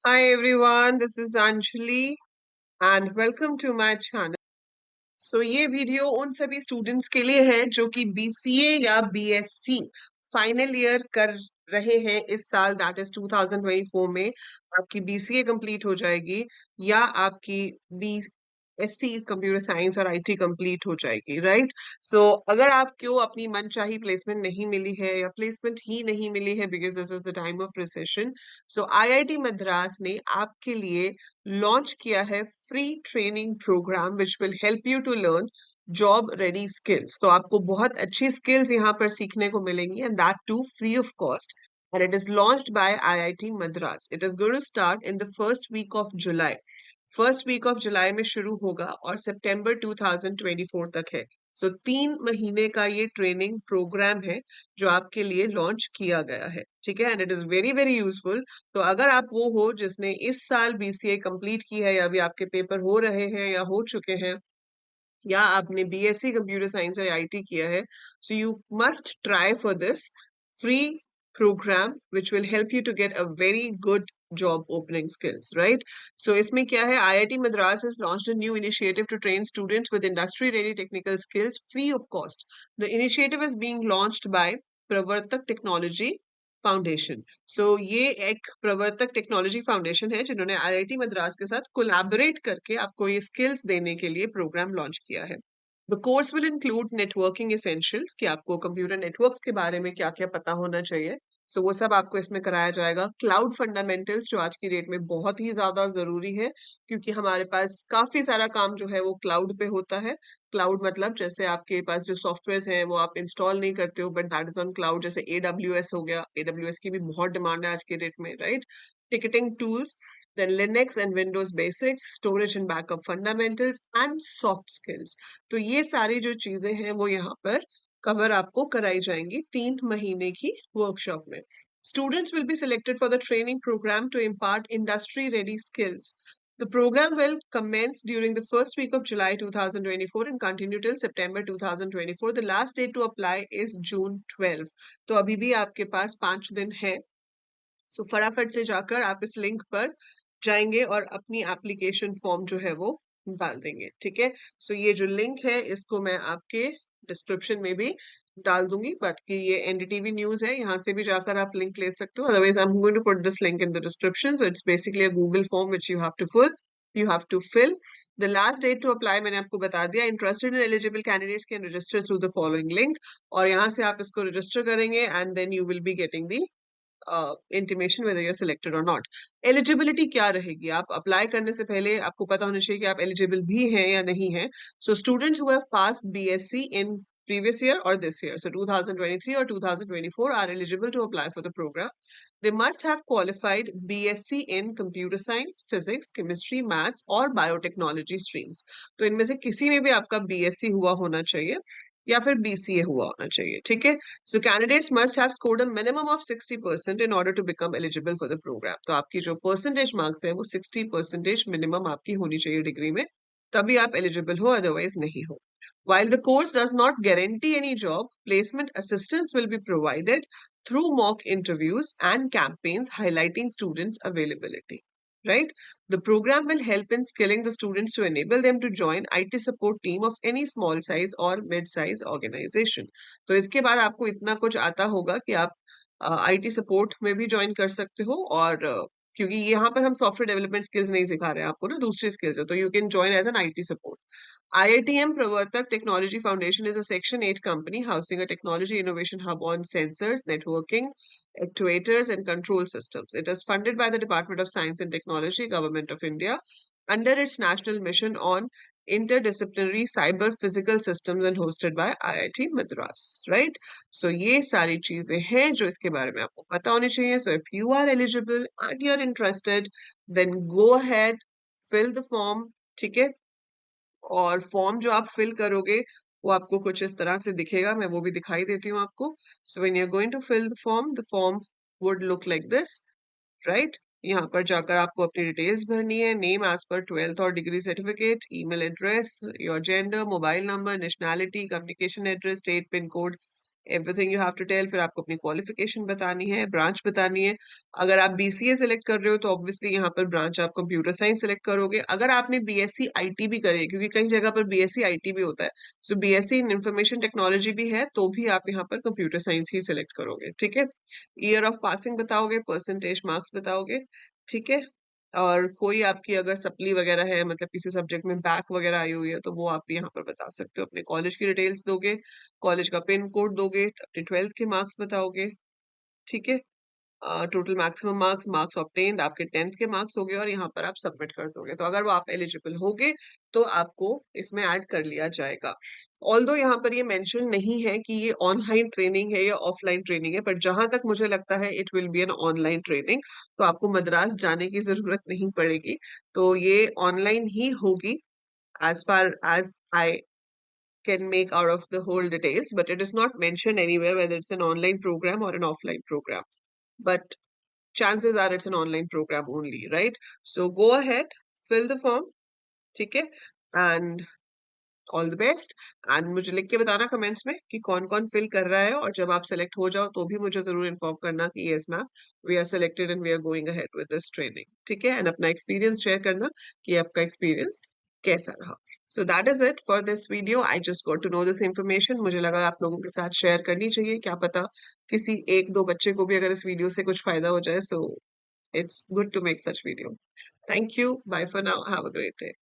Hi everyone, this is Anjali and welcome to my channel. ये video उन सभी students के लिए है जो कि बीसीए या बीएससी फाइनल ईयर कर रहे हैं इस साल, दैट इज 2024 में। आपकी बीसीए कंप्लीट हो जाएगी या आपकी बीएससी कंप्यूटर साइंस और आईटी कंप्लीट हो जाएगी, राइट। अगर आपको अपनी मनचाही प्लेसमेंट नहीं मिली है या प्लेसमेंट ही नहीं मिली है because this is the time of recession, IIT Madras ने आपके लिए लॉन्च किया है free training programme which will help you to learn job ready skills. तो आपको बहुत अच्छी स्किल्स यहाँ पर सीखने को मिलेंगी and that too free of cost, and it is launched by IIT Madras. It is going to start in the first week of July. First week of July में शुरू होगा और सितंबर 2024 तक है। 3 महीने का ये ट्रेनिंग प्रोग्राम है जो आपके लिए लॉन्च किया गया है, ठीक है। And it is very very useful. तो अगर आप वो हो जिसने इस साल बीसीए कंप्लीट की है या अभी आपके पेपर हो रहे हैं या हो चुके हैं, या आपने बीएससी कंप्यूटर साइंस या आईटी किया है, so you must try for this free program which will help you to get a very good job opening skills, right? इसमें क्या है, IIT Madras has launched a new initiative to train students with industry ready technical skills free of cost. The initiative is being launched by Pravartak Technology foundation. ये एक प्रवर्तक technology foundation है जिन्होंने IIT Madras के साथ कोलैबोरेट करके आपको ये स्किल्स देने के लिए प्रोग्राम लॉन्च किया है। The course will include networking essentials, कि आपको कंप्यूटर नेटवर्क्स के बारे में क्या क्या पता होना चाहिए। वो सब आपको इसमें कराया जाएगा। क्लाउड फंडामेंटल्स, जो आज की डेट में बहुत ही ज्यादा जरूरी है क्योंकि हमारे पास काफी सारा काम जो है वो क्लाउड पे होता है। क्लाउड मतलब जैसे आपके पास जो सॉफ्टवेयर हैं वो आप इंस्टॉल नहीं करते हो but that is on cloud, जैसे एडब्ल्यूएस हो गया। एडब्ल्यूएस की भी बहुत डिमांड है आज के डेट में, right. Ticketing tools, then Linux and Windows basics, storage and backup fundamentals and soft skills। तो ये सारी जो चीजें हैं वो यहाँ पर कवर आपको कराई जाएंगी 3 महीने की वर्कशॉप में। Students will be selected for the training program to impart industry ready skills. The program will commence during the first week of July 2024 and continue till September 2024. The last date to apply is June 12. तो अभी भी आपके पास 5 दिन है। फटाफट से जाकर आप इस लिंक पर जाएंगे और अपनी एप्लीकेशन फॉर्म जो है वो डाल देंगे, ठीक है। ये जो लिंक है इसको मैं आपके डिस्क्रिप्शन में भी डाल दूंगी। बाकी ये एनडीटीवी न्यूज है, यहाँ से भी जाकर आप लिंक ले सकते हो। Otherwise I am going to put this link in the description. It's basically a Google form which you have to fill. The last date to apply मैंने आपको बता दिया। Interested in eligible candidates can register through the following link, और यहाँ से आप इसको register करेंगे and then you will be getting the intimation whether you're selected और नॉट। एलिजिबिलिटी क्या रहेगी, आप अप्लाई करने से पहले आपको पता होना चाहिए कि आप एलिजिबल भी हैं या नहीं हैं। Students who have passed BSc in previous year or this year, so 2023 or 2024, are eligible to apply for the program. They must have qualified BSc in computer science, physics, chemistry, maths और biotechnology streams. तो इनमें से किसी में भी आपका BSc हुआ होना चाहिए या फिर बीसीए हुआ होना चाहिए, ठीक है। Candidates must have scored a minimum of 60% in order to become eligible for the program. तो आपकी जो परसेंटेज मार्क्स है वो 60% मिनिमम आपकी होनी चाहिए डिग्री में, तभी आप एलिजिबल हो, अदरवाइज नहीं हो। While the course does not guarantee any job, placement assistance will be provided through mock interviews and campaigns highlighting students' availability. Right? The program will help in skilling the students to enable them to join IT support team of any small size or mid size organization. तो इसके बाद आपको इतना कुछ आता होगा कि आप आईटी सपोर्ट में भी ज्वाइन कर सकते हो, और क्योंकि यहाँ पर हम सॉफ्टवेयर डेवलपमेंट स्किल्स नहीं सिखा रहे हैं आपको ना, दूसरी स्किल्स है, तो you can join as an IT support. IITM Pravartak Technology Foundation is a Section 8 company housing a technology innovation hub on sensors, networking, actuators, and control systems. It is funded by the Department of Science and Technology, Government of India, under its national mission on interdisciplinary cyber physical systems and hosted by IIT Madras, right? ये सारी चीजें हैं जो इसके बारे में आपको पता होनी चाहिए। If you are eligible and you're interested, then go ahead, fill the form, ठीक है। और फॉर्म जो आप फिल करोगे वो आपको कुछ इस तरह से दिखेगा, मैं वो भी दिखाई देती हूँ आपको। When you are going to fill the form would look like this, right. यहाँ पर जाकर आपको अपनी डिटेल्स भरनी है। नेम एज पर 12th और degree certificate, email address, your gender, mobile number, nationality, communication address, state, pin code, everything you have to tell. फिर आपको अपनी क्वालिफिकेशन बतानी है, ब्रांच बतानी है। अगर आप बीसीए सेलेक्ट कर रहे हो तो ऑब्वियसली यहाँ पर ब्रांच आप कंप्यूटर साइंस सेलेक्ट करोगे। अगर आपने बीएससी आईटी भी करे, क्योंकि कई जगह पर बीएससी आईटी भी होता है, सो बीएससी इन इंफॉर्मेशन टेक्नोलॉजी भी है, तो भी आप यहाँ पर कंप्यूटर साइंस ही सिलेक्ट करोगे। ठीक है, ईयर ऑफ पासिंग बताओगे, परसेंटेज मार्क्स बताओगे। ठीक है, और कोई आपकी अगर सप्ली वगैरह है, मतलब किसी सब्जेक्ट में बैक वगैरह आई हुई है, तो वो आप यहाँ पर बता सकते हो। अपने कॉलेज की डिटेल्स दोगे, कॉलेज का पिन कोड दोगे, अपने 12th के मार्क्स बताओगे। ठीक है, total maximum marks, marks obtained, आपके 10th के मार्क्स हो गए और यहाँ पर आप सबमिट कर दोगे। तो अगर वो आप एलिजिबल होगे तो आपको इसमें ऐड कर लिया जाएगा। ऑल्दो यहाँ पर ये मेंशन नहीं है कि ये ऑनलाइन ट्रेनिंग है या ऑफलाइन ट्रेनिंग है, पर जहां तक मुझे लगता है it will be an online training. तो आपको मद्रास जाने की जरूरत नहीं पड़ेगी, तो ये ऑनलाइन ही होगी, as far as I can make out of the whole details, but it is not mentioned anywhere whether it's an online program or an offline program. But chances are it's an online program only, right? So go ahead, fill the form, ठीक है, and all the best. And मुझे लिख के बताना comments में कि कौन कौन फिल कर रहा है, और जब आप सेलेक्ट हो जाओ तो भी मुझे जरूर इन्फॉर्म करना कि yes ma'am, we are selected and we are going ahead with this training. ठीक है, एंड अपना एक्सपीरियंस शेयर करना कि आपका एक्सपीरियंस कैसा रहा। So that is it for this video. I just got to know this information, मुझे लगा आप लोगों के साथ शेयर करनी चाहिए, क्या पता किसी एक दो बच्चे को भी अगर इस वीडियो से कुछ फायदा हो जाए। So it's good to make such video. Thank you, bye for now, have a great day.